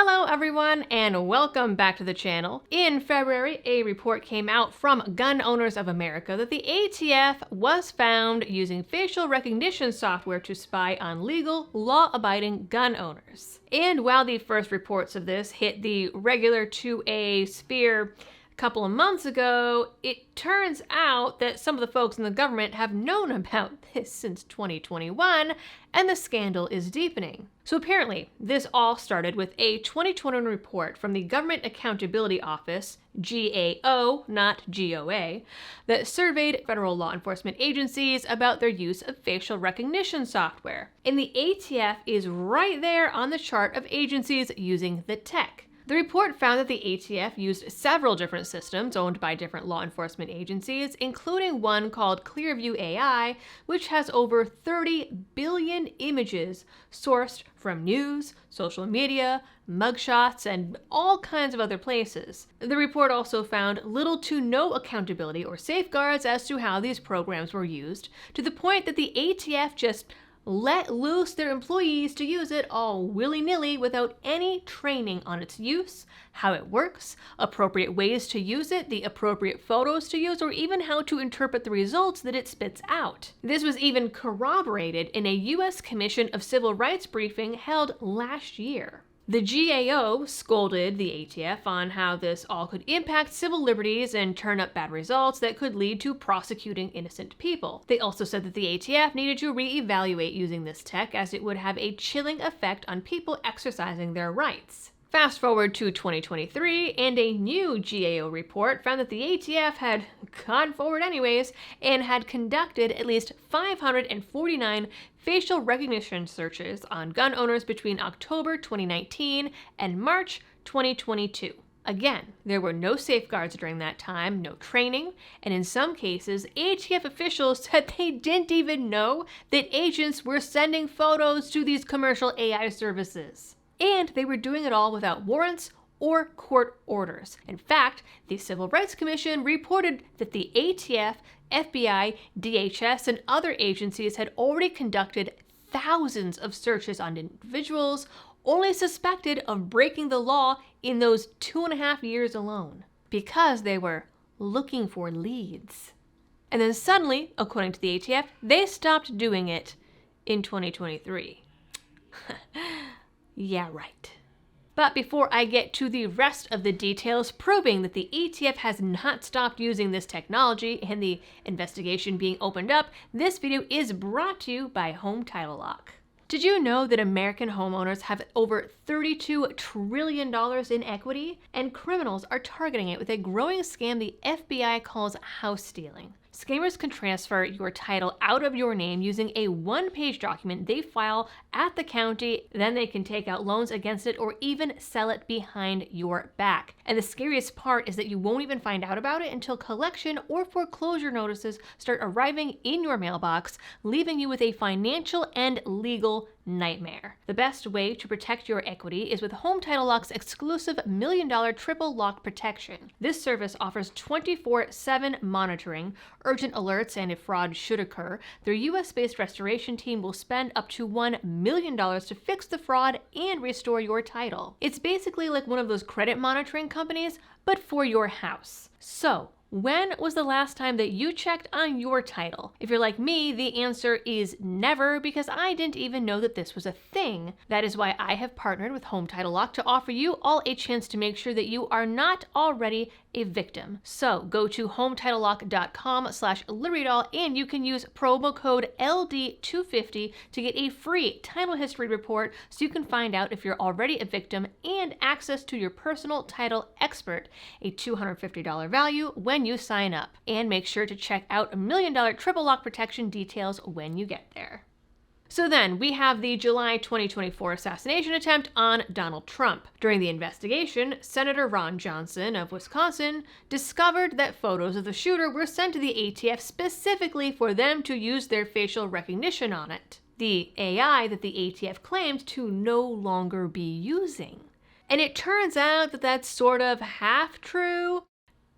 Hello everyone and welcome back to the channel. In February, a report came out from Gun Owners of America that the ATF was found using facial recognition software to spy on legal, law-abiding gun owners. And while the first reports of this hit the regular 2A sphere a couple of months ago, it turns out that some of the folks in the government have known about this since 2021, and the scandal is deepening. So apparently, this all started with a 2021 report from the Government Accountability Office, GAO, not GOA, that surveyed federal law enforcement agencies about their use of facial recognition software. And the ATF is right there on the chart of agencies using the tech. The report found that the ATF used several different systems owned by different law enforcement agencies, including one called Clearview AI, which has over 30 billion images sourced from news, social media, mugshots, and all kinds of other places. The report also found little to no accountability or safeguards as to how these programs were used, to the point that the ATF just let loose their employees to use it all willy-nilly without any training on its use, how it works, appropriate ways to use it, the appropriate photos to use, or even how to interpret the results that it spits out. This was even corroborated in a U.S. Commission of Civil Rights briefing held last year. The GAO scolded the ATF on how this all could impact civil liberties and turn up bad results that could lead to prosecuting innocent people. They also said that the ATF needed to re-evaluate using this tech as it would have a chilling effect on people exercising their rights. Fast forward to 2023, and a new GAO report found that the ATF had gone forward anyways and had conducted at least 549 facial recognition searches on gun owners between October 2019 and March 2022. Again, there were no safeguards during that time, no training, and in some cases, ATF officials said they didn't even know that agents were sending photos to these commercial AI services. And they were doing it all without warrants or court orders. In fact, the Civil Rights Commission reported that the ATF, FBI, DHS, and other agencies had already conducted thousands of searches on individuals only suspected of breaking the law in those 2.5 years alone, because they were looking for leads. And then suddenly, according to the ATF, they stopped doing it in 2023. Yeah, right. But before I get to the rest of the details proving that the ATF has not stopped using this technology and the investigation being opened up, this video is brought to you by Home Title Lock. Did you know that American homeowners have over $32 trillion in equity? And criminals are targeting it with a growing scam the FBI calls house stealing. Scammers can transfer your title out of your name using a one-page document they file at the county, then they can take out loans against it or even sell it behind your back. And the scariest part is that you won't even find out about it until collection or foreclosure notices start arriving in your mailbox, leaving you with a financial and legal nightmare. The best way to protect your equity is with Home Title Lock's exclusive $1 million triple lock protection. This service offers 24/7 monitoring, urgent alerts, and if fraud should occur, their US-based restoration team will spend up to $1 million to fix the fraud and restore your title. It's basically like one of those credit monitoring companies, but for your house. So, when was the last time that you checked on your title? If you're like me, the answer is never, because I didn't even know that this was a thing. That is why I have partnered with Home Title Lock to offer you all a chance to make sure that you are not already a victim. So go to HometitleLock.com/LibertyDoll and you can use promo code LD250 to get a free title history report so you can find out if you're already a victim and access to your personal title expert, a $250 value when you sign up. And make sure to check out $1 million triple lock protection details when you get there. So then, we have the July 2024 assassination attempt on Donald Trump. During the investigation, Senator Ron Johnson of Wisconsin discovered that photos of the shooter were sent to the ATF specifically for them to use their facial recognition on it, the AI that the ATF claimed to no longer be using. And it turns out that that's sort of half true.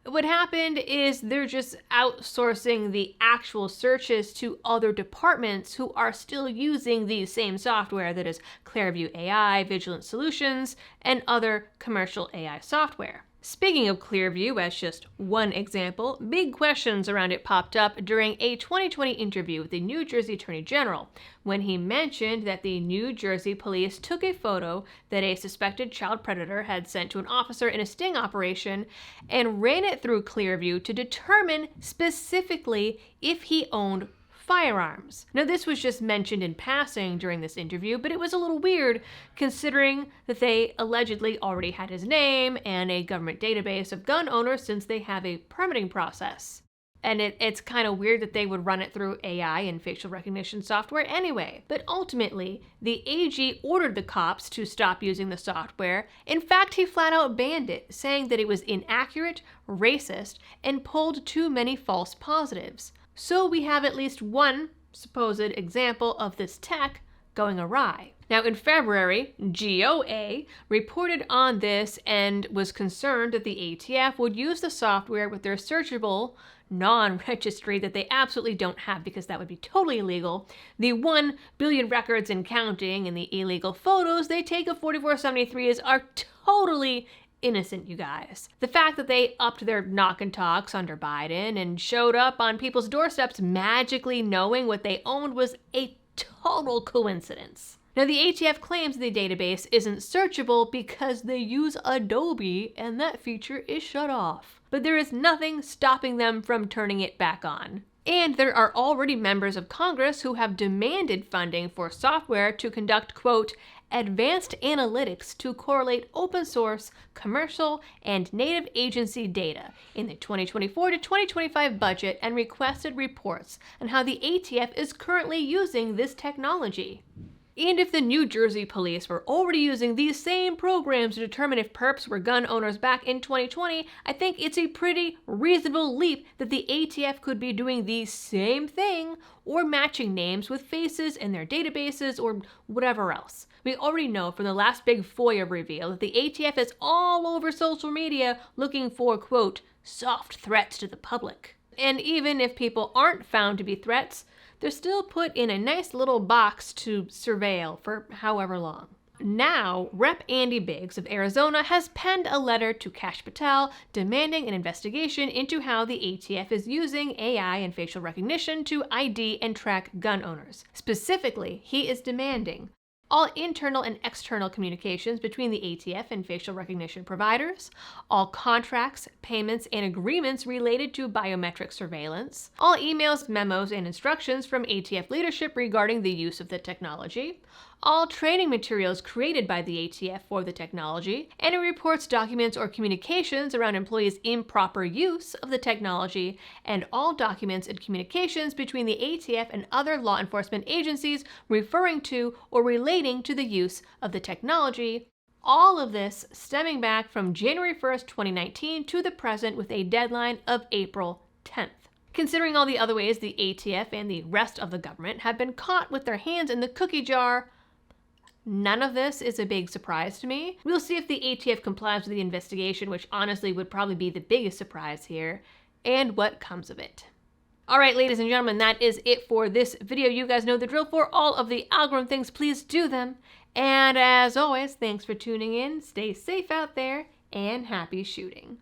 What happened is they're just outsourcing the actual searches to other departments who are still using the same software, that is Clearview AI, Vigilant Solutions, and other commercial AI software. Speaking of Clearview, as just one example, big questions around it popped up during a 2020 interview with the New Jersey Attorney General, when he mentioned that the New Jersey police took a photo that a suspected child predator had sent to an officer in a sting operation and ran it through Clearview to determine specifically if he owned firearms. Now, this was just mentioned in passing during this interview, but it was a little weird considering that they allegedly already had his name and a government database of gun owners since they have a permitting process. And it's kind of weird that they would run it through AI and facial recognition software anyway. But ultimately, the AG ordered the cops to stop using the software. In fact, he flat out banned it, saying that it was inaccurate, racist, and pulled too many false positives. So we have at least one supposed example of this tech going awry. Now, in February, GOA reported on this and was concerned that the ATF would use the software with their searchable non-registry that they absolutely don't have because that would be totally illegal, the 1 billion records and counting, and the illegal photos they take of 4473s are totally innocent, you guys. The fact that they upped their knock and talks under Biden and showed up on people's doorsteps magically knowing what they owned was a total coincidence. Now, the ATF claims the database isn't searchable because they use Adobe and that feature is shut off. But there is nothing stopping them from turning it back on. And there are already members of Congress who have demanded funding for software to conduct, quote, advanced analytics to correlate open source, commercial, and native agency data in the 2024 to 2025 budget, and requested reports on how the ATF is currently using this technology. And if the New Jersey police were already using these same programs to determine if perps were gun owners back in 2020, I think it's a pretty reasonable leap that the ATF could be doing the same thing or matching names with faces in their databases or whatever else. We already know from the last big FOIA reveal that the ATF is all over social media looking for, quote, soft threats to the public. And even if people aren't found to be threats, they're still put in a nice little box to surveil for however long. Now, Rep. Andy Biggs of Arizona has penned a letter to Kash Patel demanding an investigation into how the ATF is using AI and facial recognition to ID and track gun owners. Specifically, he is demanding all internal and external communications between the ATF and facial recognition providers, all contracts, payments, and agreements related to biometric surveillance, all emails, memos, and instructions from ATF leadership regarding the use of the technology, all training materials created by the ATF for the technology, any reports, documents, or communications around employees' improper use of the technology, and all documents and communications between the ATF and other law enforcement agencies referring to or relating to the use of the technology. All of this stemming back from January 1st, 2019 to the present with a deadline of April 10th. Considering all the other ways the ATF and the rest of the government have been caught with their hands in the cookie jar, none of this is a big surprise to me. We'll see if the ATF complies with the investigation, which honestly would probably be the biggest surprise here, and what comes of it. Alright, ladies and gentlemen, that is it for this video. You guys know the drill. For all of the algorithm things, please do them. And as always, thanks for tuning in. Stay safe out there, and happy shooting.